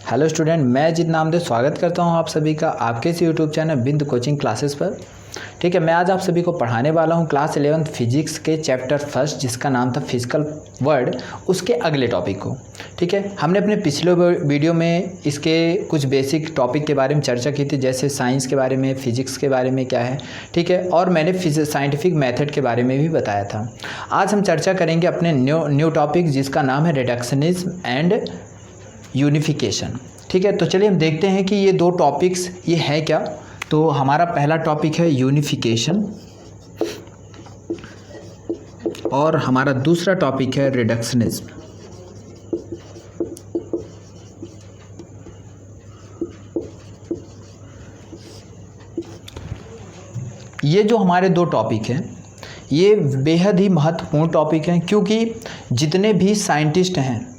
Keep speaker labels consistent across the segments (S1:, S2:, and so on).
S1: Hello student, मैं अजीत नामदेव स्वागत करता हूं आप सभी का आपके इस यूट्यूब चैनल बिंद कोचिंग क्लासेस पर। ठीक है, मैं आज आप सभी को पढ़ाने वाला हूं क्लास 11 फिजिक्स के चैप्टर फर्स्ट, जिसका नाम था फिजिकल वर्ल्ड, उसके अगले टॉपिक को। ठीक है, हमने अपने पिछले वीडियो में इसके कुछ बेसिक टॉपिक के बारे में चर्चा की थी, जैसे साइंस के बारे में, फिजिक्स के बारे में क्या है। ठीक है, और मैंने साइंटिफिक मेथड के बारे में भी बताया था। आज हम चर्चा करेंगे अपने न्यू टॉपिक, जिसका नाम है रिडक्शनिज्म एंड यूनिफिकेशन। ठीक है, तो चलिए हम देखते हैं कि ये दो टॉपिक्स ये है क्या। तो हमारा पहला टॉपिक है यूनिफिकेशन और हमारा दूसरा टॉपिक है रिडक्शनिज्म। ये जो हमारे दो टॉपिक हैं ये बेहद ही महत्वपूर्ण टॉपिक हैं, क्योंकि जितने भी साइंटिस्ट हैं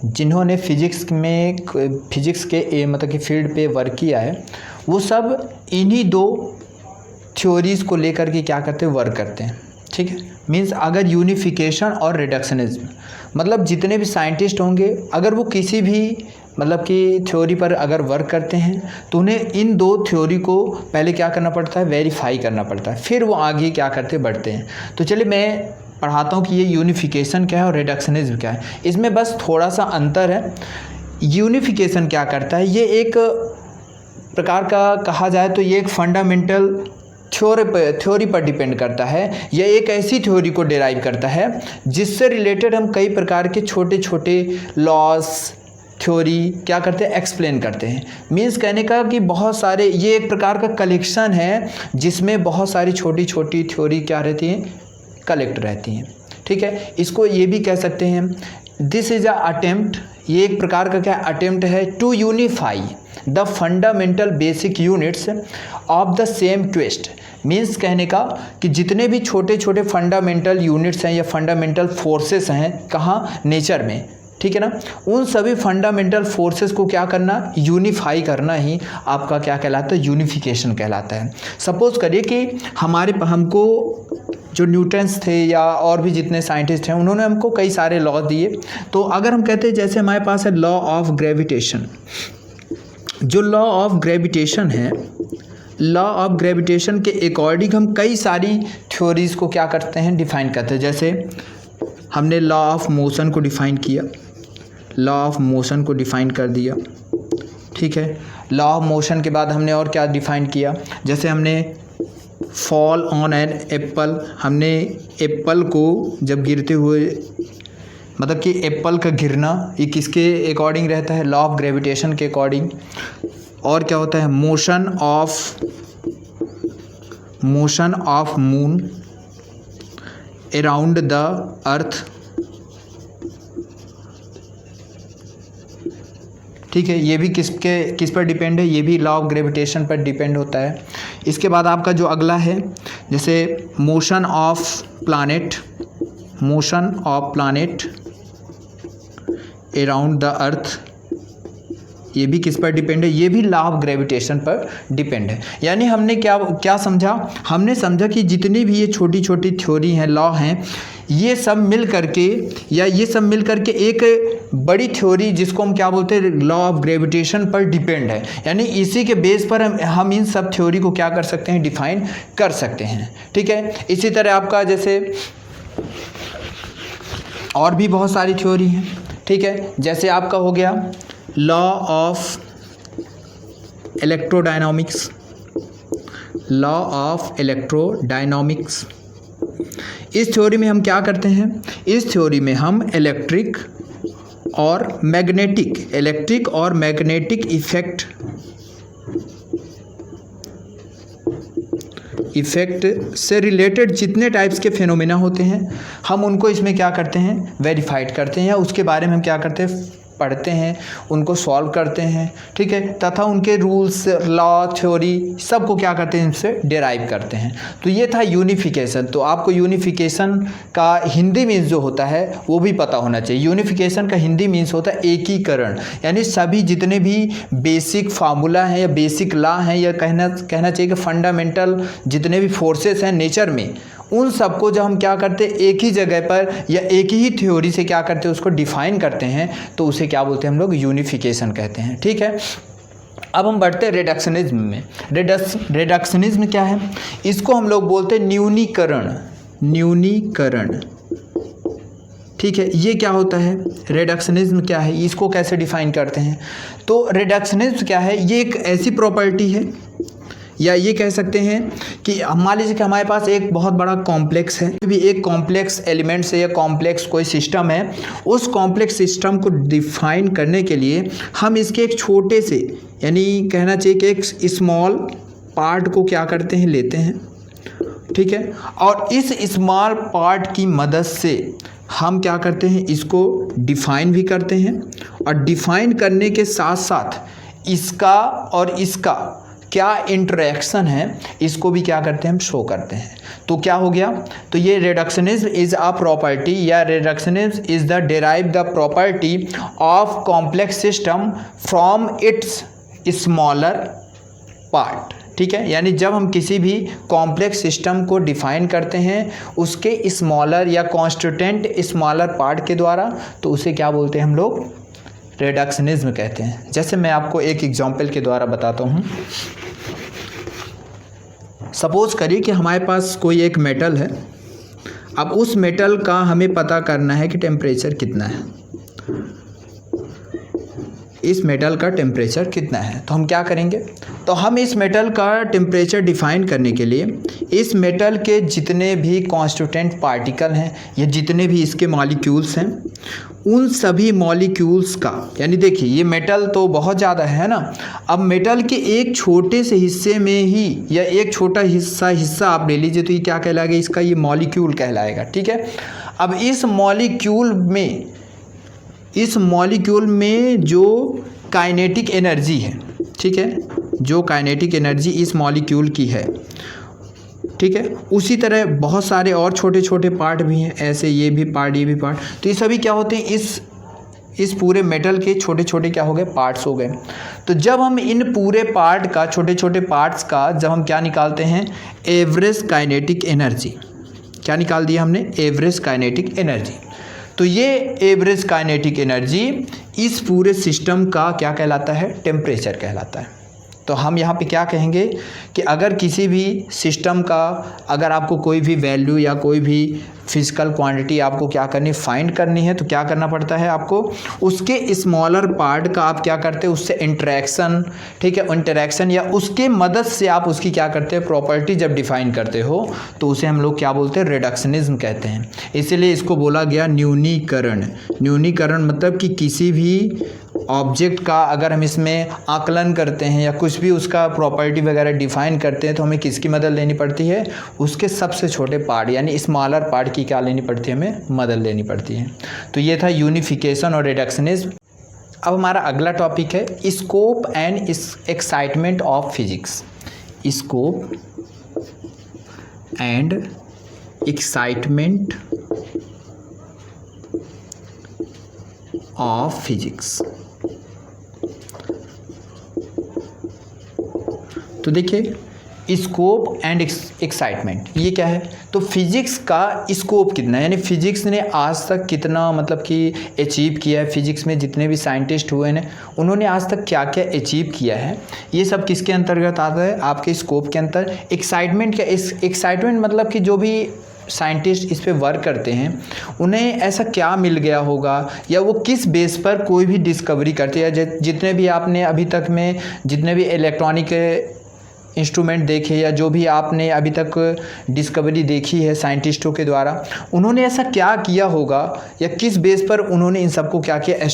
S1: जिन्होंने फिजिक्स के मतलब कि फील्ड पे वर्क किया है, वो सब इन्हीं दो थ्योरीज़ को लेकर के क्या करते हैं, वर्क करते हैं। ठीक है, मींस अगर यूनिफिकेशन और रिडक्शनिज्म, मतलब जितने भी साइंटिस्ट होंगे अगर वो किसी भी मतलब कि थ्योरी पर अगर वर्क करते हैं तो उन्हें इन दो थ्योरी को पहले क्या करना पड़ता है, वेरीफाई करना पड़ता है, फिर वो आगे क्या करते बढ़ते हैं। तो चलिए मैं पढ़ाता हूँ कि ये यूनिफिकेशन क्या है और रिडक्शनिज्म क्या है। इसमें बस थोड़ा सा अंतर है। यूनिफिकेशन क्या करता है, ये एक प्रकार का कहा जाए तो ये एक फंडामेंटल थ्योरी पर डिपेंड करता है। यह एक ऐसी थ्योरी को डिराइव करता है जिससे रिलेटेड हम कई प्रकार के छोटे छोटे लॉस थ्योरी क्या करते हैं, एक्सप्लेन करते हैं। मीन्स कहने का कि बहुत सारे, ये एक प्रकार का कलेक्शन है जिसमें बहुत सारी छोटी छोटी थ्योरी क्या रहती हैं, कलेक्ट रहती हैं। ठीक है, इसको ये भी कह सकते हैं दिस इज अ अटेम्प्ट, ये एक प्रकार का क्या अटेम्प्ट है to unify the fundamental basic units of the same twist. Means कहने का कि जितने भी छोटे छोटे फंडामेंटल यूनिट्स हैं या फंडामेंटल फोर्सेस हैं कहाँ, नेचर में, ठीक है ना, उन सभी फंडामेंटल फोर्सेस को क्या करना, यूनिफाई करना ही आपका क्या कहलाता है, यूनिफिकेशन कहलाता है। सपोज करिए कि हमको जो न्यूटन्स थे या और भी जितने साइंटिस्ट हैं उन्होंने हमको कई सारे लॉ दिए। तो अगर हम कहते हैं जैसे हमारे पास है लॉ ऑफ ग्रेविटेशन, जो लॉ ऑफ ग्रेविटेशन है, लॉ ऑफ ग्रेविटेशन के अकॉर्डिंग हम कई सारी थ्योरीज़ को क्या करते हैं, डिफाइन करते हैं। जैसे हमने लॉ ऑफ मोशन को डिफाइन किया, लॉ ऑफ मोशन को डिफाइन कर दिया। ठीक है, लॉ ऑफ मोशन के बाद हमने और क्या डिफाइन किया, जैसे हमने फॉल ऑन एन एप्पल, हमने एप्पल को जब गिरते हुए, मतलब कि एप्पल का गिरना ये किसके अकॉर्डिंग रहता है, लॉ ऑफ ग्रेविटेशन के अकॉर्डिंग। और क्या होता है, motion of moon around the earth. ठीक है, ये भी किस पर डिपेंड है, ये भी लॉ ऑफ ग्रेविटेशन पर डिपेंड होता है। इसके बाद आपका जो अगला है, जैसे motion of planet around the earth, ये भी किस पर डिपेंड है, ये भी लॉ ऑफ ग्रेविटेशन पर डिपेंड है। यानी हमने क्या समझा, हमने समझा कि जितनी भी ये छोटी छोटी थ्योरी हैं, लॉ हैं, ये सब मिल करके एक बड़ी थ्योरी जिसको हम क्या बोलते हैं, लॉ ऑफ ग्रेविटेशन पर डिपेंड है। यानी इसी के बेस पर हम इन सब थ्योरी को क्या कर सकते हैं, डिफाइन कर सकते हैं। ठीक है, इसी तरह आपका जैसे और भी बहुत सारी थ्योरी हैं। ठीक है, जैसे आपका हो गया लॉ ऑफ इलेक्ट्रोडायनामिक्स, इस थ्योरी में हम क्या करते हैं, इस थ्योरी में हम इलेक्ट्रिक और मैग्नेटिक इफेक्ट से रिलेटेड जितने टाइप्स के फिनोमेना होते हैं हम उनको इसमें क्या करते हैं, वेरीफाइड करते हैं, या उसके बारे में हम क्या करते हैं, पढ़ते हैं, उनको सॉल्व करते हैं। ठीक है, तथा उनके रूल्स, लॉ, थ्योरी सबको क्या करते हैं, इनसे डिराइव करते हैं। तो ये था यूनिफिकेशन। तो आपको यूनिफिकेशन का हिंदी मीन्स जो होता है वो भी पता होना चाहिए। यूनिफिकेशन का हिंदी मीन्स होता है एकीकरण, यानी सभी जितने भी बेसिक फार्मूला हैं या बेसिक लॉ हैं या कहना चाहिए कि फंडामेंटल जितने भी फोर्सेस हैं नेचर में, उन सबको जब हम क्या करते हैं एक ही जगह पर या एक ही थ्योरी से क्या करते हैं उसको डिफाइन करते हैं, तो उसे क्या बोलते हैं हम लोग, यूनिफिकेशन कहते हैं। ठीक है, अब हम बढ़ते हैं रिडक्शनिज्म में। रिडक्शनिज्म क्या है, इसको हम लोग बोलते हैं न्यूनीकरण। न्यूनीकरण, ठीक है, ये क्या होता है, रिडक्शनिज्म क्या है, इसको कैसे डिफाइन करते हैं। तो रिडक्शनिज्म क्या है, ये एक ऐसी प्रॉपर्टी है, या ये कह सकते हैं कि मान लीजिए कि हमारे पास एक बहुत बड़ा कॉम्प्लेक्स है, भी एक कॉम्प्लेक्स एलिमेंट से या कॉम्प्लेक्स कोई सिस्टम है, उस कॉम्प्लेक्स सिस्टम को डिफाइन करने के लिए हम इसके एक छोटे से, यानी कहना चाहिए कि एक स्मॉल पार्ट को क्या करते हैं, लेते हैं। ठीक है, और इस स्मॉल पार्ट की मदद से हम क्या करते हैं, इसको डिफाइन भी करते हैं, और डिफाइन करने के साथ साथ इसका और इसका क्या इंटरेक्शन है, इसको भी क्या करते हैं, हम शो करते हैं। तो क्या हो गया, तो ये रिडक्शनिज्म इज़ अ प्रॉपर्टी, या reductionism is the derive the property of complex system from its smaller part. ठीक है, यानी जब हम किसी भी कॉम्प्लेक्स सिस्टम को डिफाइन करते हैं उसके स्मॉलर या कॉन्स्टिट्यूएंट स्मॉलर पार्ट के द्वारा, तो उसे क्या बोलते हैं हम लोग, रिडक्शनिज्म कहते हैं। जैसे मैं आपको एक एग्जांपल के द्वारा बताता हूँ। सपोज करिए कि हमारे पास कोई एक मेटल है, अब उस मेटल का हमें पता करना है कि टेम्परेचर कितना है, इस मेटल का टेम्परेचर कितना है। तो हम क्या करेंगे, तो हम इस मेटल का टेम्परेचर डिफाइन करने के लिए इस मेटल के जितने भी कॉन्स्टिट्यूएंट पार्टिकल हैं या जितने भी इसके मॉलिक्यूल्स हैं, उन सभी मॉलिक्यूल्स का, यानी देखिए ये मेटल तो बहुत ज़्यादा है ना, अब मेटल के एक छोटे से हिस्से में ही या एक छोटा हिस्सा आप ले लीजिए, तो ये क्या कहलाएगा, इसका ये मॉलिक्यूल कहलाएगा। ठीक है, अब इस मॉलिक्यूल में जो काइनेटिक एनर्जी है, ठीक है, जो काइनेटिक एनर्जी इस मॉलिक्यूल की है, ठीक है, उसी तरह बहुत सारे और छोटे छोटे पार्ट भी हैं, ऐसे ये भी पार्ट, ये भी पार्ट, तो ये सभी क्या होते हैं, इस पूरे मेटल के छोटे छोटे क्या हो गए, पार्ट्स हो गए। तो जब हम इन पूरे पार्ट का, छोटे छोटे पार्ट्स का जब हम क्या निकालते हैं, एवरेज काइनेटिक एनर्जी, क्या निकाल दिया हमने, एवरेज काइनेटिक एनर्जी। तो ये एवरेज काइनेटिक एनर्जी इस पूरे सिस्टम का क्या कहलाता है, टेम्परेचर कहलाता है। तो हम यहाँ पे क्या कहेंगे कि अगर किसी भी सिस्टम का, अगर आपको कोई भी वैल्यू या कोई भी फिजिकल क्वांटिटी आपको क्या करनी, फाइंड करनी है, तो क्या करना पड़ता है आपको, उसके स्मॉलर पार्ट का आप क्या करते हैं, उससे इंटरेक्शन, ठीक है, इंटरेक्शन या उसके मदद से आप उसकी क्या करते हैं, प्रॉपर्टी जब डिफाइन करते हो, तो उसे हम लोग क्या बोलते हैं, रिडक्शनिज्म कहते हैं। इसीलिए इसको बोला गया न्यूनीकरण। न्यूनीकरण मतलब कि किसी भी ऑब्जेक्ट का अगर हम इसमें आकलन करते हैं या कुछ भी उसका प्रॉपर्टी वगैरह डिफाइन करते हैं, तो हमें किसकी मदद लेनी पड़ती है, उसके सबसे छोटे पार्ट यानी स्मॉलर पार्ट की क्या लेनी पड़ती है, हमें मदद लेनी पड़ती है। तो ये था यूनिफिकेशन और रिडक्शनिज्म। अब हमारा अगला टॉपिक है scope and excitement of physics. Scope and excitement of physics. तो देखिए स्कोप एंड एक्साइटमेंट ये क्या है, तो फिजिक्स का स्कोप कितना है, यानी फिजिक्स ने आज तक कितना मतलब कि अचीव किया है, फिजिक्स में जितने भी साइंटिस्ट हुए हैं उन्होंने आज तक क्या क्या अचीव किया है, ये सब किसके अंतर्गत आता है, आपके स्कोप के अंतर। एक्साइटमेंट क्या, एक्साइटमेंट मतलब कि जो भी साइंटिस्ट इस पे वर्क करते हैं उन्हें ऐसा क्या मिल गया होगा, या वो किस बेस पर कोई भी डिस्कवरी करते हैं। जितने भी आपने अभी तक में जितने भी इलेक्ट्रॉनिक इंस्ट्रूमेंट देखे या जो भी आपने अभी तक डिस्कवरी देखी है साइंटिस्टों के द्वारा, उन्होंने ऐसा क्या किया होगा या किस बेस पर उन्होंने इन सबको क्या किया,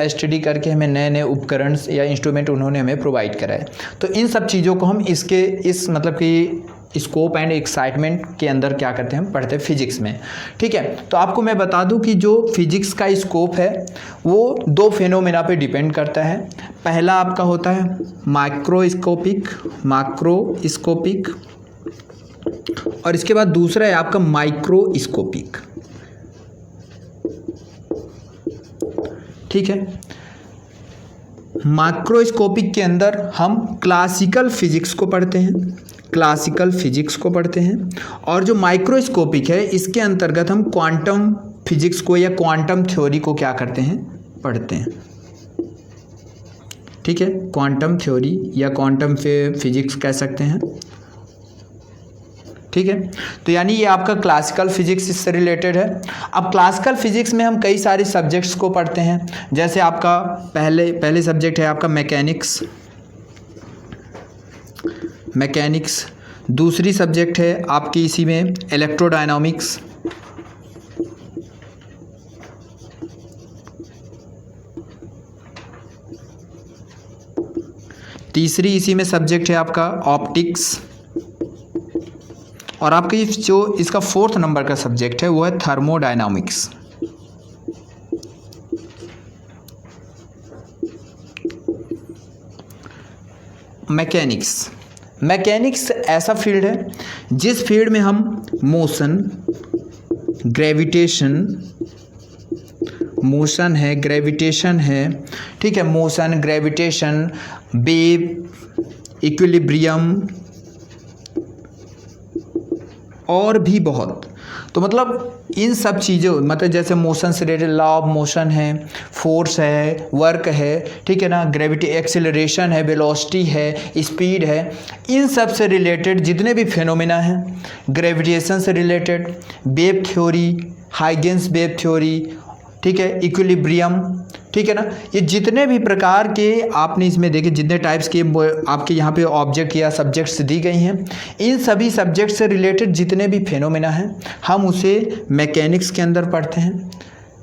S1: स्टडी करके हमें नए नए उपकरण या इंस्ट्रूमेंट उन्होंने हमें प्रोवाइड कराए। तो इन सब चीज़ों को हम इस मतलब कि स्कोप एंड एक्साइटमेंट के अंदर क्या करते हैं, हम पढ़ते हैं फिजिक्स में। ठीक है, तो आपको मैं बता दूं कि जो फिजिक्स का स्कोप है वो दो फेनोमेना पे डिपेंड करता है। पहला आपका होता है मैक्रोस्कोपिक, और इसके बाद दूसरा है आपका माइक्रोस्कोपिक। ठीक है, मैक्रोस्कोपिक के अंदर हम क्लासिकल फिजिक्स को पढ़ते हैं। क्लासिकल फिजिक्स को पढ़ते हैं, और जो माइक्रोस्कोपिक है इसके अंतर्गत हम क्वांटम फिजिक्स को या क्वांटम थ्योरी को क्या करते हैं, पढ़ते हैं। ठीक है, क्वांटम थ्योरी या क्वांटम फिजिक्स कह सकते हैं। ठीक है, तो यानी ये आपका क्लासिकल फिजिक्स इससे रिलेटेड है। अब क्लासिकल फिजिक्स में हम कई सारे सब्जेक्ट्स को पढ़ते हैं, जैसे आपका पहले सब्जेक्ट है आपका मैकेनिक्स, दूसरी सब्जेक्ट है आपकी इसी में इलेक्ट्रोडायनामिक्स, तीसरी इसी में सब्जेक्ट है आपका ऑप्टिक्स, और आपका जो इसका 4th नंबर का सब्जेक्ट है वो है थर्मोडायनामिक्स। मैकेनिक्स ऐसा फील्ड है जिस फील्ड में हम मोशन है, ग्रेविटेशन है, ठीक है, मोशन, ग्रेविटेशन, वेव, इक्विलिब्रियम और भी बहुत, तो मतलब इन सब चीज़ों, मतलब जैसे मोशन से रिलेटेड लॉ ऑफ मोशन है, फोर्स है, वर्क है, ठीक है ना, ग्रेविटी, एक्सेलरेशन है, वेलोसिटी है, स्पीड है, इन सब से रिलेटेड जितने भी फिनोमेना हैं, ग्रेविटेशन से related, wave theory, Huygens wave theory, ठीक है, इक्विलिब्रियम, ठीक है ना, ये जितने भी प्रकार के आपने इसमें देखे, जितने टाइप्स के आपके यहाँ पे ऑब्जेक्ट या सब्जेक्ट्स दी गई हैं, इन सभी सब्जेक्ट से रिलेटेड जितने भी फिनोमेना हैं हम उसे मैकेनिक्स के अंदर पढ़ते हैं।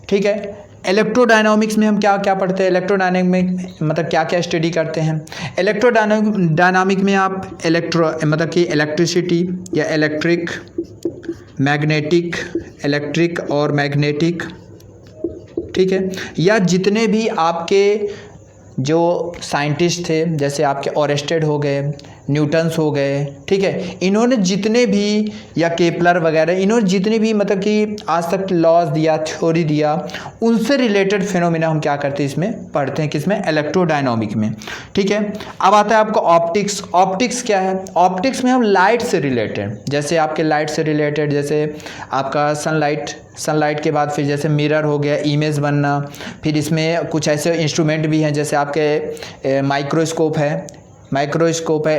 S1: ठीक है, इलेक्ट्रोडायनामिक्स में हम क्या क्या पढ़ते हैं, इलेक्ट्रोडायनामिक मतलब क्या क्या स्टडी करते हैं। इलेक्ट्रोडायनामिक में आप मतलब कि इलेक्ट्रिसिटी या इलेक्ट्रिक और मैग्नेटिक, ठीक है, या जितने भी आपके जो साइंटिस्ट थे, जैसे आपके ऑरेस्टेड हो गए, न्यूटन्स हो गए, ठीक है, इन्होंने जितने भी, या केपलर वगैरह, इन्होंने जितने भी मतलब कि आज तक लॉज दिया, थ्योरी दिया, उनसे रिलेटेड फिनोमिना हम क्या करते हैं, इसमें पढ़ते हैं, किसमें, इलेक्ट्रोडायनामिक में। ठीक है, अब आता है आपका ऑप्टिक्स क्या है, ऑप्टिक्स में हम लाइट से रिलेटेड, जैसे आपके लाइट से रिलेटेड, जैसे आपका सनलाइट के बाद फिर जैसे मिरर हो गया, इमेज बनना, फिर इसमें कुछ ऐसे इंस्ट्रूमेंट भी हैं, जैसे आपके माइक्रोस्कोप है,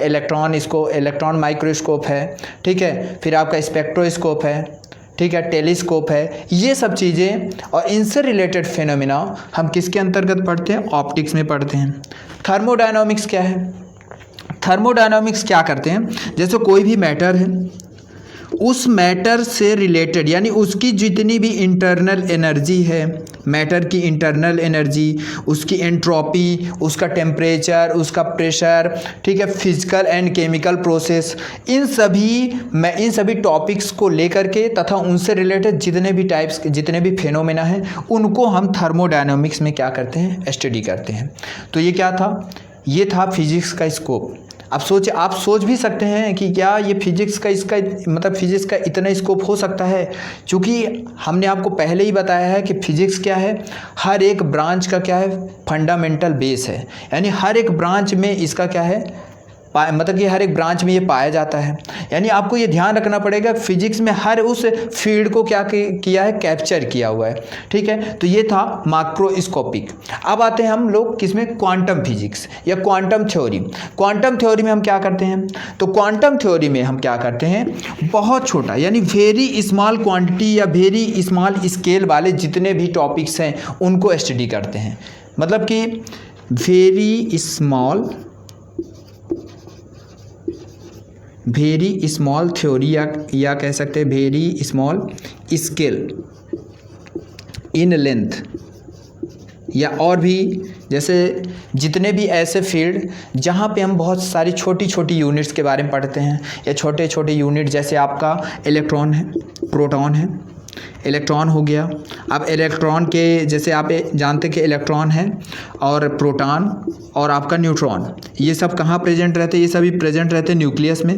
S1: इलेक्ट्रॉन माइक्रोस्कोप है, ठीक है, फिर आपका स्पेक्ट्रोस्कोप है, ठीक है, टेलीस्कोप है, ये सब चीज़ें और इनसे रिलेटेड फिनोमिना हम किसके अंतर्गत पढ़ते हैं, ऑप्टिक्स में पढ़ते हैं। थर्मोडायनामिक्स क्या है, थर्मोडायनामिक्स क्या करते हैं, जैसे कोई भी मैटर है, उस मैटर से रिलेटेड, यानी उसकी जितनी भी इंटरनल एनर्जी है, मैटर की इंटरनल एनर्जी, उसकी एंट्रोपी, उसका टेम्परेचर, उसका प्रेशर, ठीक है, फिजिकल एंड केमिकल प्रोसेस, इन सभी टॉपिक्स को लेकर के तथा उनसे रिलेटेड जितने भी फिनोमेना हैं, उनको हम थर्मोडायनामिक्स में क्या करते हैं, स्टडी करते हैं। तो ये क्या था, ये था फिजिक्स का स्कोप। अब आप सोच भी सकते हैं कि क्या ये फिजिक्स का फिजिक्स का इतना स्कोप हो सकता है, क्योंकि हमने आपको पहले ही बताया है कि फिजिक्स क्या है, हर एक ब्रांच का क्या है, फंडामेंटल बेस है, यानी हर एक ब्रांच में इसका क्या है, मतलब कि हर एक ब्रांच में ये पाया जाता है। यानी आपको ये ध्यान रखना पड़ेगा, फिजिक्स में हर उस फील्ड को क्या किया है, कैप्चर किया हुआ है। ठीक है, तो ये था माइक्रोस्कोपिक। अब आते हैं हम लोग किसमें, क्वांटम फिजिक्स या क्वांटम थ्योरी। क्वांटम थ्योरी में हम क्या करते हैं, तो क्वांटम थ्योरी में हम क्या करते हैं, बहुत छोटा यानी वेरी स्मॉल क्वांटिटी या वेरी स्मॉल स्केल वाले जितने भी टॉपिक्स हैं उनको स्टडी करते हैं। मतलब कि वेरी स्मॉल थ्योरी या कह सकते हैं very small scale in length, या और भी जैसे जितने भी ऐसे फील्ड जहाँ पे हम बहुत सारी छोटी छोटी यूनिट्स के बारे में पढ़ते हैं, या छोटे छोटे यूनिट, जैसे आपका इलेक्ट्रॉन है, प्रोटॉन है, इलेक्ट्रॉन हो गया। अब इलेक्ट्रॉन के जैसे आप जानते कि इलेक्ट्रॉन है और प्रोटॉन और आपका न्यूट्रॉन, ये सब कहाँ प्रेजेंट रहते हैं, ये सभी प्रेजेंट रहते हैं न्यूक्लियस में।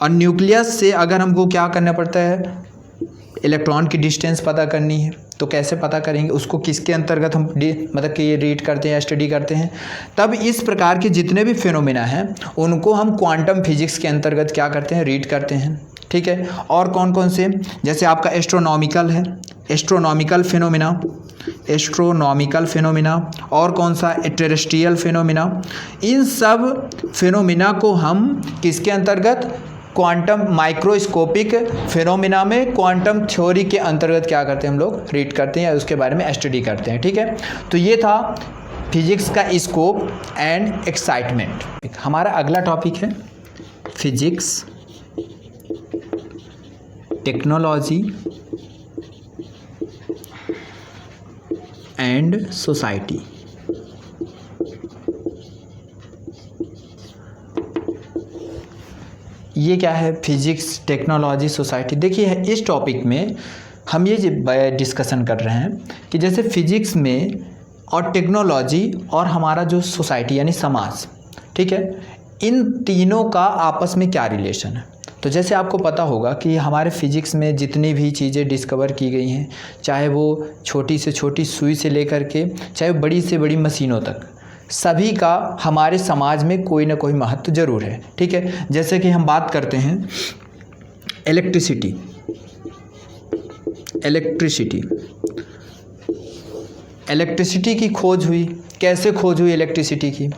S1: और न्यूक्लियस से अगर हमको क्या करना पड़ता है, इलेक्ट्रॉन की डिस्टेंस पता करनी है, तो कैसे पता करेंगे उसको, किसके अंतर्गत हम मतलब कि ये रीड करते हैं या स्टडी करते हैं। तब इस प्रकार के जितने भी फिनोमिना हैं उनको हम क्वांटम फिजिक्स के अंतर्गत क्या करते हैं, रीड करते हैं। ठीक है, और कौन कौन से, जैसे आपका एस्ट्रोनॉमिकल है, एस्ट्रोनॉमिकल फिनोमिना, और कौन सा, टेरेस्ट्रियल फिनोमिना। इन सब फिनोमिना को हम किसके अंतर्गत, क्वांटम माइक्रोस्कोपिक फिनोमिना में क्वांटम थ्योरी के अंतर्गत क्या करते हैं, हम लोग रीड करते हैं या उसके बारे में स्टडी करते हैं। ठीक है, तो ये था फिजिक्स का स्कोप एंड एक्साइटमेंट। हमारा अगला टॉपिक है फिजिक्स, टेक्नोलॉजी एंड सोसाइटी। ये क्या है, फिजिक्स, टेक्नोलॉजी, सोसाइटी। देखिए इस टॉपिक में हम ये डिस्कशन कर रहे हैं कि जैसे फिजिक्स में और टेक्नोलॉजी और हमारा जो सोसाइटी यानी समाज, ठीक है, इन तीनों का आपस में क्या रिलेशन है। तो जैसे आपको पता होगा कि हमारे फिजिक्स में जितनी भी चीज़ें डिस्कवर की गई हैं, चाहे वो छोटी से छोटी सुई से लेकर के चाहे बड़ी से बड़ी मशीनों तक, सभी का हमारे समाज में कोई ना कोई महत्व जरूर है। ठीक है, जैसे कि हम बात करते हैं इलेक्ट्रिसिटी की खोज हुई। कैसे खोज हुई इलेक्ट्रिसिटी की।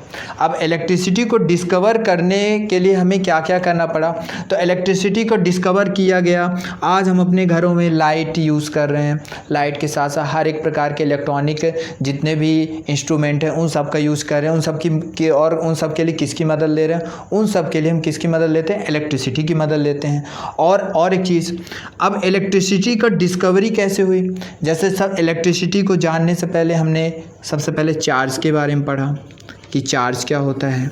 S1: अब इलेक्ट्रिसिटी को डिस्कवर करने के लिए हमें क्या क्या करना पड़ा, तो इलेक्ट्रिसिटी को डिस्कवर किया गया। आज हम अपने घरों में लाइट यूज़ कर रहे हैं, लाइट के साथ साथ हर एक प्रकार के इलेक्ट्रॉनिक जितने भी इंस्ट्रूमेंट हैं उन सब का यूज़ कर रहे हैं। उन सब की और उन सब के लिए किसकी मदद ले रहे हैं, उन सब के लिए हम किसकी मदद लेते हैं, इलेक्ट्रिसिटी की मदद लेते हैं। और एक चीज़, अब इलेक्ट्रिसिटी का डिस्कवरी कैसे हुई, जैसे सब इलेक्ट्रिसिटी को जानने से पहले हमने सबसे पहले चार्ज के बारे में पढ़ा कि चार्ज क्या होता है,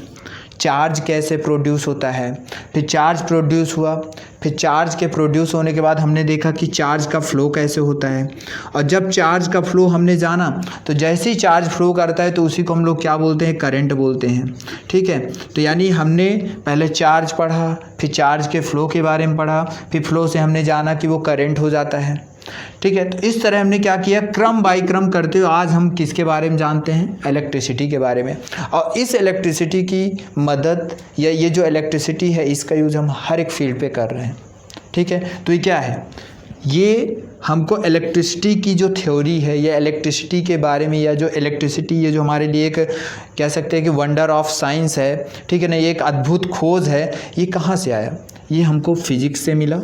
S1: चार्ज कैसे प्रोड्यूस होता है, फिर चार्ज प्रोड्यूस हुआ, फिर चार्ज के प्रोड्यूस होने के बाद हमने देखा कि चार्ज का फ़्लो कैसे होता है। और जब चार्ज का फ़्लो हमने जाना तो जैसे ही चार्ज फ्लो करता है तो उसी को हम लोग क्या बोलते हैं, करंट बोलते हैं। ठीक है, तो यानी हमने पहले चार्ज पढ़ा, फिर चार्ज के फ़्लो के बारे में पढ़ा, फिर फ़्लो से हमने जाना कि वो करंट हो जाता है। ठीक है, तो इस तरह हमने क्या किया, क्रम बाय क्रम करते हुए आज हम किसके बारे में जानते हैं, इलेक्ट्रिसिटी के बारे में। और इस इलेक्ट्रिसिटी की मदद या ये जो इलेक्ट्रिसिटी है इसका यूज़ हम हर एक फील्ड पे कर रहे हैं। ठीक है, तो ये क्या है, ये हमको इलेक्ट्रिसिटी की जो थ्योरी है या इलेक्ट्रिसिटी के बारे में, या जो इलेक्ट्रिसिटी ये जो हमारे लिए एक कह सकते हैं कि वंडर ऑफ साइंस है, ठीक है ना, ये एक अद्भुत खोज है। ये कहाँ से आया, ये हमको फिजिक्स से मिला।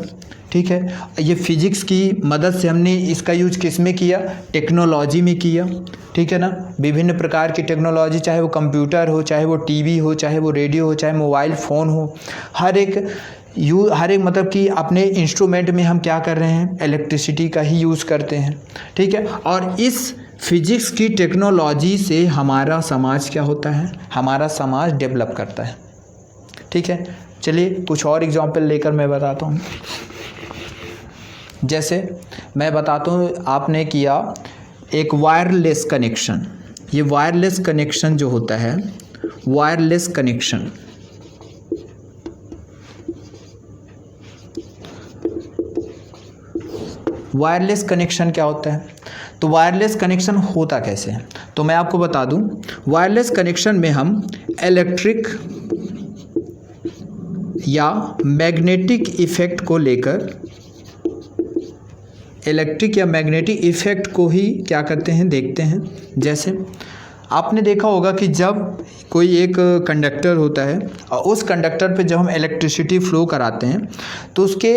S1: ठीक है, ये फिजिक्स की मदद से हमने इसका यूज किस में किया, टेक्नोलॉजी में किया। ठीक है ना, विभिन्न प्रकार की टेक्नोलॉजी, चाहे वो कंप्यूटर हो, चाहे वो टीवी हो, चाहे वो रेडियो हो, चाहे मोबाइल फ़ोन हो, हर एक मतलब कि अपने इंस्ट्रूमेंट में हम क्या कर रहे हैं, इलेक्ट्रिसिटी का ही यूज़ करते हैं। ठीक है, और इस फिजिक्स की टेक्नोलॉजी से हमारा समाज क्या होता है, हमारा समाज डेवलप करता है। ठीक है, चलिए कुछ और एग्जांपल लेकर मैं बताता हूँ। जैसे मैं बताता हूँ, आपने किया एक वायरलेस कनेक्शन। ये वायरलेस कनेक्शन जो होता है, वायरलेस कनेक्शन, वायरलेस कनेक्शन क्या होता है, तो वायरलेस कनेक्शन होता कैसे है, तो मैं आपको बता दूं, वायरलेस कनेक्शन में हम इलेक्ट्रिक या मैग्नेटिक इफेक्ट को लेकर, इलेक्ट्रिक या मैग्नेटिक इफेक्ट को ही क्या करते हैं, देखते हैं। जैसे आपने देखा होगा कि जब कोई एक कंडक्टर होता है और उस कंडक्टर पे जब हम इलेक्ट्रिसिटी फ्लो कराते हैं तो उसके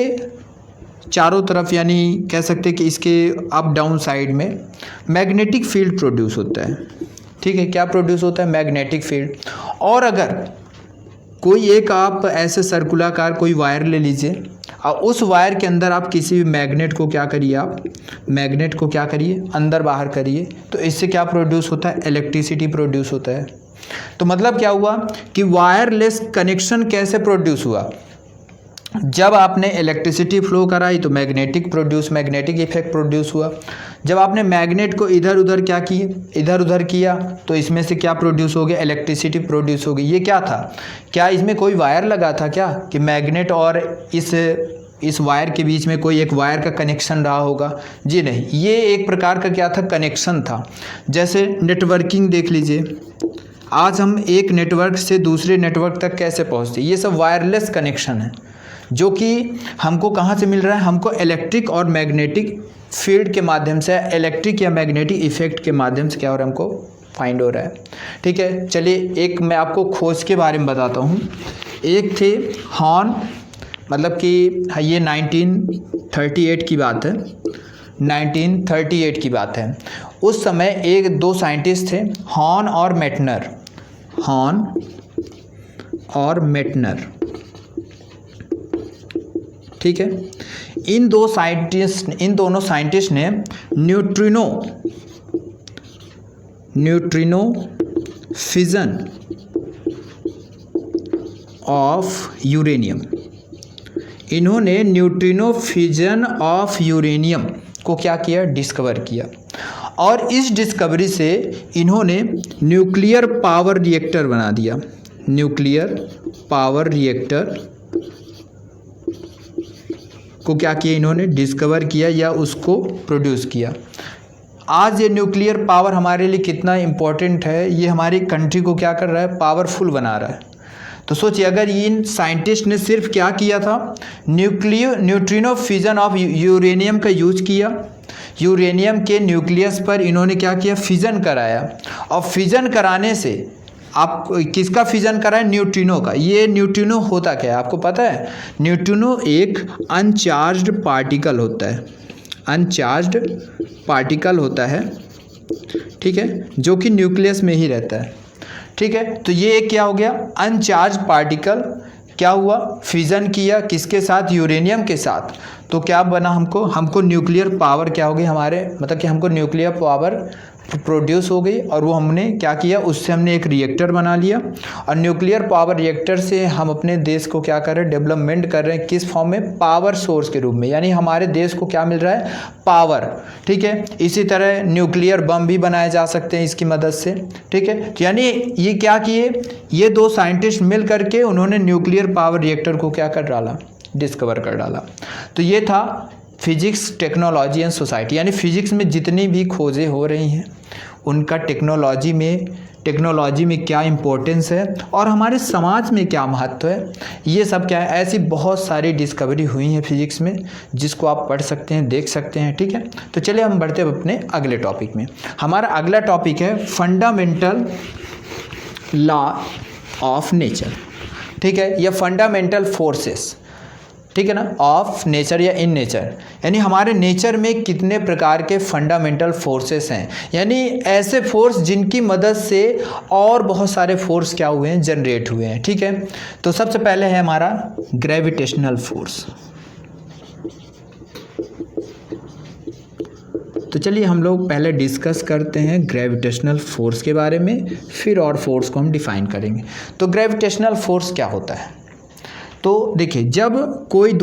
S1: चारों तरफ, यानी कह सकते हैं कि इसके अप डाउन साइड में मैग्नेटिक फील्ड प्रोड्यूस होता है। ठीक है, क्या प्रोड्यूस होता है, मैग्नेटिक फील्ड। और अगर कोई एक आप ऐसे सर्कुलाकार कोई वायर ले लीजिए और उस वायर के अंदर आप किसी भी मैग्नेट को क्या करिए, आप मैग्नेट को क्या करिए, अंदर बाहर करिए, तो इससे क्या प्रोड्यूस होता है, इलेक्ट्रिसिटी प्रोड्यूस होता है। तो मतलब क्या हुआ कि वायरलेस कनेक्शन कैसे प्रोड्यूस हुआ, जब आपने इलेक्ट्रिसिटी फ्लो कराई तो मैग्नेटिक इफेक्ट प्रोड्यूस हुआ। जब आपने मैग्नेट को इधर उधर किया तो इसमें से क्या प्रोड्यूस हो गया, इलेक्ट्रिसिटी प्रोड्यूस हो गई। ये क्या था, क्या इसमें कोई वायर लगा था क्या, कि मैग्नेट और इस इस वायर के बीच में कोई एक वायर का कनेक्शन रहा होगा, जी नहीं, ये एक प्रकार का क्या था, कनेक्शन था। जैसे नेटवर्किंग देख लीजिए, आज हम एक नेटवर्क से दूसरे नेटवर्क तक कैसे पहुँचते, ये सब वायरलेस कनेक्शन है, जो कि हमको कहाँ से मिल रहा है, हमको इलेक्ट्रिक और मैग्नेटिक फील्ड के माध्यम से, इलेक्ट्रिक या मैग्नेटिक इफेक्ट के माध्यम से क्या हो रहा है, हमको फाइंड हो रहा है। ठीक है, चलिए एक मैं आपको खोज के बारे में बताता हूँ। एक थे हॉर्न, मतलब कि ये 1938 की बात है, 1938 की बात है। उस समय एक दो साइंटिस्ट थे, हॉर्न और मेटनर, हॉर्न और मेटनर। ठीक है, इन दोनों साइंटिस्ट ने न्यूट्रिनो फिजन ऑफ यूरेनियम, इन्होंने न्यूट्रिनो फिजन ऑफ यूरेनियम को क्या किया, डिस्कवर किया। और इस डिस्कवरी से इन्होंने न्यूक्लियर पावर रिएक्टर बना दिया। न्यूक्लियर पावर रिएक्टर को क्या किया, इन्होंने डिस्कवर किया या उसको प्रोड्यूस किया। आज ये न्यूक्लियर पावर हमारे लिए कितना इम्पोर्टेंट है, ये हमारी कंट्री को क्या कर रहा है, पावरफुल बना रहा है। तो सोचिए, अगर इन साइंटिस्ट ने सिर्फ क्या किया था, न्यूट्रिनो फिजन ऑफ यूरेनियम का यूज किया, यूरेनियम के न्यूक्लियस पर इन्होंने क्या किया, फिजन कराया। और फिजन कराने से आप किसका फिजन कराएं, न्यूट्रिनो का। ये न्यूट्रिनो होता क्या है आपको पता है, न्यूट्रिनो एक अनचार्ज्ड पार्टिकल होता है, अनचार्ज्ड पार्टिकल होता है, ठीक है, जो कि न्यूक्लियस में ही रहता है। ठीक है, तो ये क्या हो गया, अनचार्ज पार्टिकल क्या हुआ, फिजन किया किसके साथ, यूरेनियम के साथ। तो क्या बना, हमको न्यूक्लियर पावर क्या हो गई हमारे, मतलब कि हमको न्यूक्लियर पावर प्रोड्यूस हो गई। और वो हमने क्या किया, उससे हमने एक रिएक्टर बना लिया। और न्यूक्लियर पावर रिएक्टर से हम अपने देश को क्या कर रहे हैं, डेवलपमेंट कर रहे हैं, किस फॉर्म में, पावर सोर्स के रूप में, यानी हमारे देश को क्या मिल रहा है, पावर। ठीक है, इसी तरह न्यूक्लियर बम भी बनाए जा सकते हैं इसकी मदद से। ठीक है, यानी ये क्या किए, ये दो साइंटिस्ट मिल करके उन्होंने न्यूक्लियर पावर रिएक्टर को क्या कर डाला, डिस्कवर कर डाला। तो ये था फिजिक्स, टेक्नोलॉजी एंड सोसाइटी, यानी फिजिक्स में जितनी भी खोजें हो रही हैं उनका टेक्नोलॉजी में क्या इम्पोर्टेंस है और हमारे समाज में क्या महत्व है, ये सब क्या है, ऐसी बहुत सारी डिस्कवरी हुई हैं फिजिक्स में, जिसको आप पढ़ सकते हैं, देख सकते हैं। ठीक है, तो चलिए हम बढ़ते हैं अपने अगले टॉपिक में। हमारा अगला टॉपिक है फंडामेंटल लॉ ऑफ नेचर। ठीक है, या फंडामेंटल फोर्सेस, ठीक है ना, ऑफ नेचर या इन नेचर, यानी हमारे नेचर में कितने प्रकार के फंडामेंटल फोर्सेस हैं, यानी ऐसे फोर्स जिनकी मदद से और बहुत सारे फोर्स क्या हुए हैं, जनरेट हुए हैं। ठीक है, तो सबसे पहले है हमारा ग्रेविटेशनल फोर्स। तो चलिए हम लोग पहले डिस्कस करते हैं ग्रेविटेशनल फोर्स के बारे में, फिर और फोर्स को हम डिफाइन करेंगे। तो ग्रेविटेशनल फोर्स क्या होता है, तो देखिए, जब कोई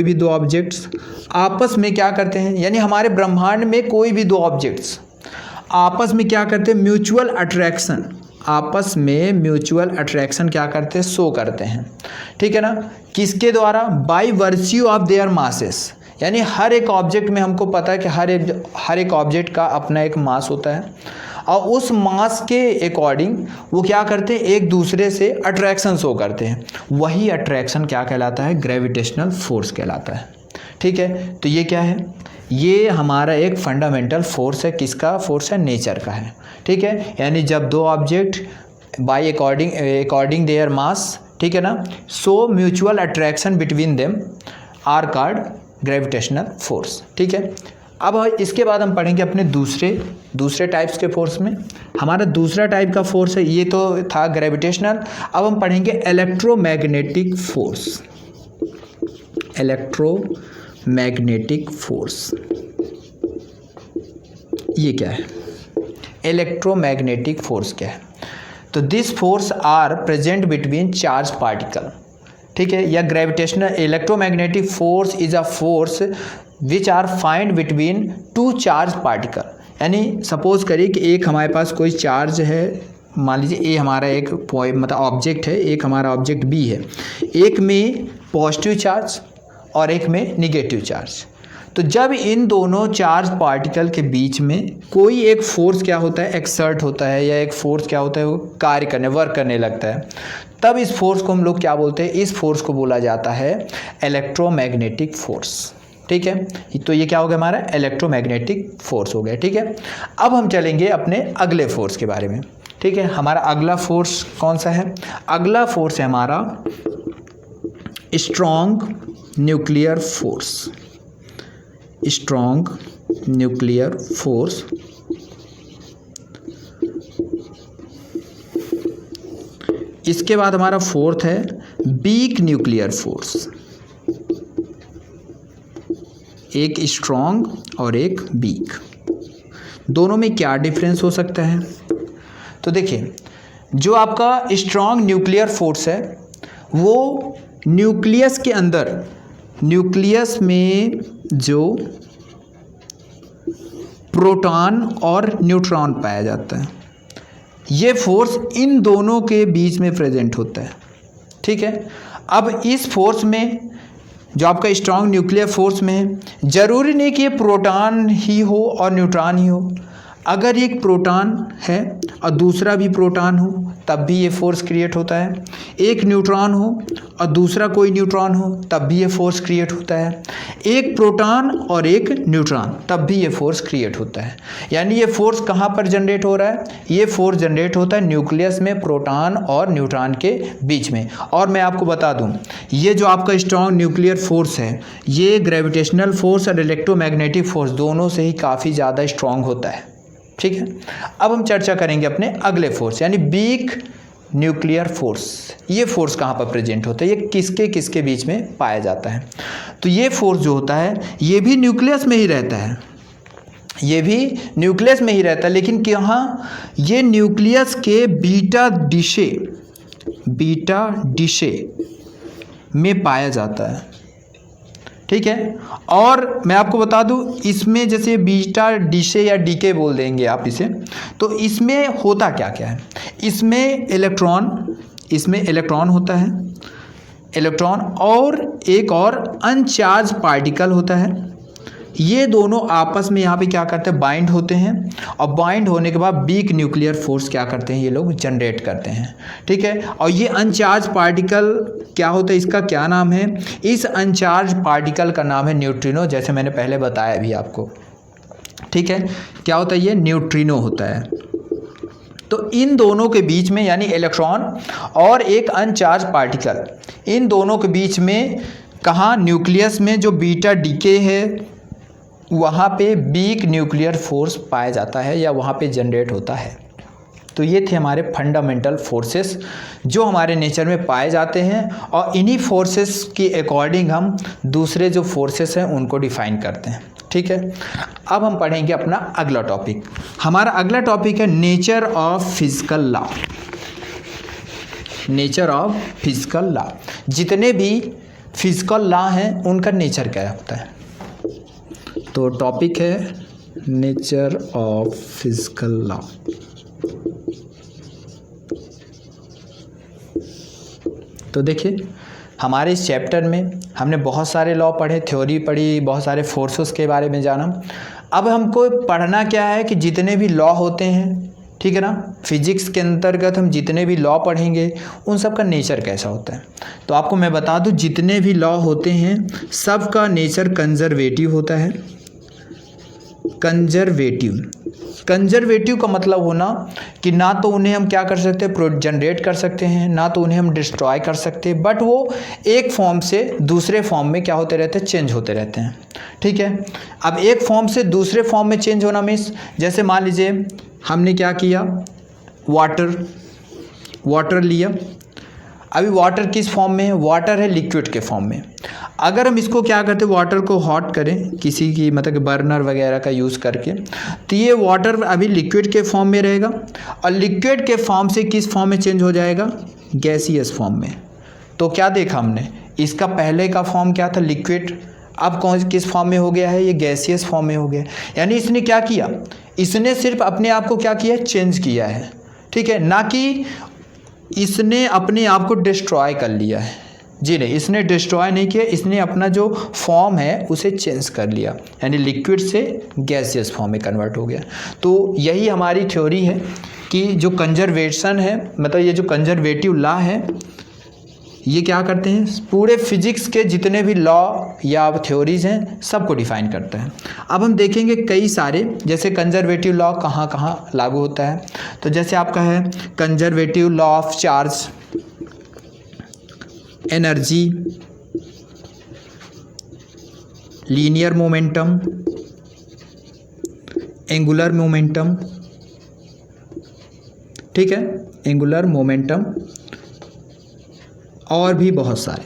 S1: भी दो ऑब्जेक्ट्स आपस में क्या करते हैं, यानी हमारे ब्रह्मांड में कोई भी दो ऑब्जेक्ट्स आपस में क्या करते हैं, म्यूचुअल अट्रैक्शन, आपस में म्यूचुअल अट्रैक्शन क्या करते हैं, शो करते हैं। ठीक है ना, किसके द्वारा, by virtue of their masses, यानी हर एक ऑब्जेक्ट में हमको पता है कि हर एक ऑब्जेक्ट का अपना एक मास होता है, और उस मास के अकॉर्डिंग वो क्या करते हैं, एक दूसरे से अट्रैक्शन शो करते हैं। वही अट्रैक्शन क्या कहलाता है, ग्रेविटेशनल फोर्स कहलाता है। ठीक है, तो ये क्या है, ये हमारा एक फंडामेंटल फोर्स है, किसका फोर्स है, नेचर का है। ठीक है, यानी जब दो object by according their mass, ठीक है ना, so mutual attraction between them are called gravitational force. ठीक है, अब इसके बाद हम पढ़ेंगे अपने दूसरे टाइप्स के फोर्स में। हमारा दूसरा टाइप का फोर्स है, ये तो था ग्रेविटेशनल, अब हम पढ़ेंगे इलेक्ट्रोमैग्नेटिक फोर्स। इलेक्ट्रोमैग्नेटिक फोर्स ये क्या है, इलेक्ट्रोमैग्नेटिक फोर्स क्या है, तो this force are present between charge particle. ठीक है, या gravitational electromagnetic force is a force which are find between two charge particle, यानी सपोज करिए कि एक हमारे पास कोई चार्ज है, मान लीजिए ए हमारा एक मतलब ऑब्जेक्ट है, एक हमारा ऑब्जेक्ट बी है, एक में पॉजिटिव चार्ज और एक में निगेटिव चार्ज। तो जब इन दोनों चार्ज पार्टिकल के बीच में कोई एक फोर्स क्या होता है, एक्सर्ट होता है, या एक फोर्स क्या होता है, वो वर्क करने लगता है, तब इस फोर्स को हम लोग क्या बोलते हैं, इस फोर्स को बोला जाता है इलेक्ट्रोमैग्नेटिक फोर्स। ठीक है, तो ये क्या हो गया हमारा इलेक्ट्रोमैग्नेटिक फोर्स हो गया। ठीक है, अब हम चलेंगे अपने अगले फोर्स के बारे में। ठीक है, हमारा अगला फोर्स कौन सा है, अगला फोर्स है हमारा strong nuclear force. Strong nuclear force इसके बाद हमारा फोर्थ है वीक न्यूक्लियर फोर्स। एक स्ट्रॉन्ग और एक वीक, दोनों में क्या डिफरेंस हो सकता है। तो देखिए, जो आपका स्ट्रॉन्ग न्यूक्लियर फोर्स है वो न्यूक्लियस के अंदर, न्यूक्लियस में जो प्रोटॉन और न्यूट्रॉन पाया जाता है, ये फोर्स इन दोनों के बीच में प्रेजेंट होता है। ठीक है, अब इस फोर्स में जो आपका स्ट्रॉन्ग न्यूक्लियर फोर्स में है, ज़रूरी नहीं कि ये प्रोटॉन ही हो और न्यूट्रॉन ही हो। अगर एक प्रोटॉन है और दूसरा भी प्रोटॉन हो तब भी ये फोर्स क्रिएट होता है। एक न्यूट्रॉन हो और दूसरा कोई न्यूट्रॉन हो तब भी ये फोर्स क्रिएट होता है। एक प्रोटॉन और एक न्यूट्रॉन तब भी ये फोर्स क्रिएट होता है। यानी ये फोर्स कहाँ पर जनरेट हो रहा है, ये फोर्स जनरेट होता है न्यूक्लियस में प्रोटॉन और न्यूट्रॉन के बीच में। और मैं आपको बता दूं, ये जो आपका स्ट्रॉन्ग न्यूक्लियर फोर्स है, ये ग्रेविटेशनल फोर्स और इलेक्ट्रोमैग्नेटिक फोर्स दोनों से ही काफ़ी ज़्यादा स्ट्रॉन्ग होता है। ठीक है, अब हम चर्चा करेंगे अपने अगले फोर्स यानी वीक न्यूक्लियर फोर्स। ये फोर्स कहाँ पर प्रेजेंट होता है, ये किसके किसके बीच में पाया जाता है। तो ये फोर्स जो होता है ये भी न्यूक्लियस में ही रहता है, ये भी न्यूक्लियस में ही रहता है, लेकिन यहाँ ये न्यूक्लियस के बीटा डिशे में पाया जाता है। ठीक है, और मैं आपको बता दूं, इसमें जैसे बीटा डिशे या डीके बोल देंगे आप इसे, तो इसमें होता क्या क्या है, इसमें इलेक्ट्रॉन होता है, इलेक्ट्रॉन और एक और अनचार्ज पार्टिकल होता है। ये दोनों आपस में यहाँ पे क्या करते हैं, बाइंड होते हैं, और बाइंड होने के बाद वीक न्यूक्लियर फोर्स क्या करते हैं, ये लोग जनरेट करते हैं। ठीक है, और ये अनचार्ज पार्टिकल क्या होता है, इसका क्या नाम है, इस अनचार्ज पार्टिकल का नाम है न्यूट्रिनो, जैसे मैंने पहले बताया भी आपको। ठीक है, क्या होता है, ये न्यूट्रिनो होता है। तो इन दोनों के बीच में यानी इलेक्ट्रॉन और एक अनचार्ज पार्टिकल, इन दोनों के बीच में कहाँ, न्यूक्लियस में जो बीटा डीके है वहाँ पे वीक न्यूक्लियर फोर्स पाया जाता है या वहाँ पे जनरेट होता है। तो ये थे हमारे फंडामेंटल फोर्सेस जो हमारे नेचर में पाए जाते हैं, और इन्हीं फोर्सेस के अकॉर्डिंग हम दूसरे जो फोर्सेस हैं उनको डिफाइन करते हैं। ठीक है, अब हम पढ़ेंगे अपना अगला टॉपिक। हमारा अगला टॉपिक है nature of physical law. Nature of physical law, जितने भी फिजिकल लॉ हैं उनका नेचर क्या होता है। तो टॉपिक है नेचर ऑफ फिजिकल लॉ। तो देखिए, हमारे इस चैप्टर में हमने बहुत सारे लॉ पढ़े, थ्योरी पढ़ी, बहुत सारे फोर्सेस के बारे में जाना। अब हमको पढ़ना क्या है कि जितने भी लॉ होते हैं, ठीक है ना, फिजिक्स के अंतर्गत हम जितने भी लॉ पढ़ेंगे उन सब का नेचर कैसा होता है। तो आपको मैं बता दूं, जितने भी लॉ होते हैं सब का नेचर कंजर्वेटिव होता है। कंजर्वेटिव का मतलब होना कि ना तो उन्हें हम क्या कर सकते हैं, जनरेट कर सकते हैं, ना तो उन्हें हम डिस्ट्रॉय कर सकते हैं, बट वो एक फॉर्म से दूसरे फॉर्म में क्या होते रहते हैं, चेंज होते रहते हैं। ठीक है, अब एक फॉर्म से दूसरे फॉर्म में चेंज होना मीन्स, जैसे मान लीजिए हमने क्या किया, वाटर लिया। अभी वाटर किस फॉर्म में है, वाटर है लिक्विड के फॉर्म में। अगर हम इसको क्या करते हैं, वाटर को हॉट करें किसी की मतलब बर्नर वगैरह का यूज़ करके, तो ये वाटर अभी लिक्विड के फॉर्म में रहेगा, और लिक्विड के फॉर्म से किस फॉर्म में चेंज हो जाएगा, गैसियस फॉर्म में। तो क्या देखा हमने, इसका पहले का फॉर्म क्या था, लिक्विड, अब किस फॉर्म में हो गया है, ये गैसियस फॉर्म में हो गया। यानी इसने क्या किया, इसने सिर्फ अपने आप को क्या किया, चेंज किया है। ठीक है, ना कि इसने अपने आप को डिस्ट्रॉय कर लिया है। जी नहीं, इसने डिस्ट्रॉय नहीं किया, इसने अपना जो फॉर्म है उसे चेंज कर लिया, यानी लिक्विड से गैसियस फॉर्म में कन्वर्ट हो गया। तो यही हमारी थ्योरी है कि जो कंजर्वेशन है, मतलब ये जो कंजर्वेटिव लॉ है, ये क्या करते हैं, पूरे फिजिक्स के जितने भी लॉ या थ्योरीज हैं सबको डिफाइन करते हैं। अब हम देखेंगे कई सारे, जैसे कंजर्वेटिव लॉ कहाँ कहाँ लागू होता है। तो जैसे आपका है conservative law of charge, energy, linear momentum, angular momentum, ठीक है, एंगुलर मोमेंटम, और भी बहुत सारे,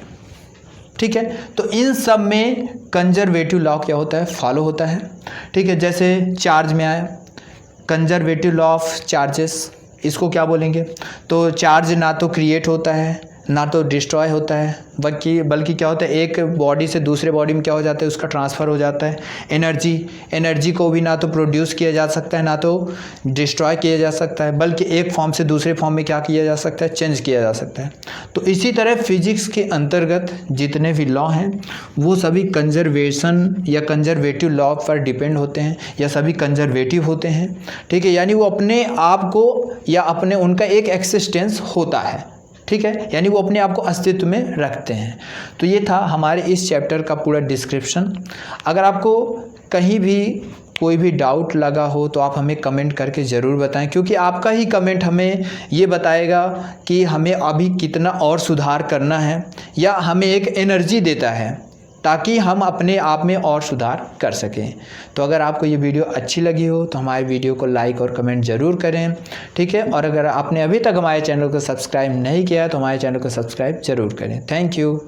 S1: ठीक है। तो इन सब में कंजर्वेटिव लॉ क्या होता है, फॉलो होता है, ठीक है। जैसे चार्ज में आया, कंजर्वेटिव लॉ ऑफ चार्जेस, इसको क्या बोलेंगे, तो चार्ज ना तो क्रिएट होता है ना तो डिस्ट्रॉय होता है, बल्कि क्या होता है, एक बॉडी से दूसरे बॉडी में क्या हो जाता है, उसका ट्रांसफ़र हो जाता है। एनर्जी को भी ना तो प्रोड्यूस किया जा सकता है ना तो डिस्ट्रॉय किया जा सकता है, बल्कि एक फॉर्म से दूसरे फॉर्म में क्या किया जा सकता है, चेंज किया जा सकता है। तो इसी तरह फिजिक्स के अंतर्गत जितने भी लॉ हैं वो सभी कंजर्वेशन या कंजर्वेटिव लॉ पर डिपेंड होते हैं, या सभी कंजर्वेटिव होते हैं, ठीक है। यानी वो अपने आप को या अपने उनका एक एक्सिस्टेंस होता है, ठीक है, यानी वो अपने आप को अस्तित्व में रखते हैं। तो ये था हमारे इस चैप्टर का पूरा डिस्क्रिप्शन। अगर आपको कहीं भी कोई भी डाउट लगा हो तो आप हमें कमेंट करके ज़रूर बताएं, क्योंकि आपका ही कमेंट हमें ये बताएगा कि हमें अभी कितना और सुधार करना है, या हमें एक एनर्जी देता है ताकि हम अपने आप में और सुधार कर सकें। तो अगर आपको ये वीडियो अच्छी लगी हो तो हमारे वीडियो को लाइक और कमेंट ज़रूर करें, ठीक है। और अगर आपने अभी तक हमारे चैनल को सब्सक्राइब नहीं किया है तो हमारे चैनल को सब्सक्राइब ज़रूर करें। Thank you.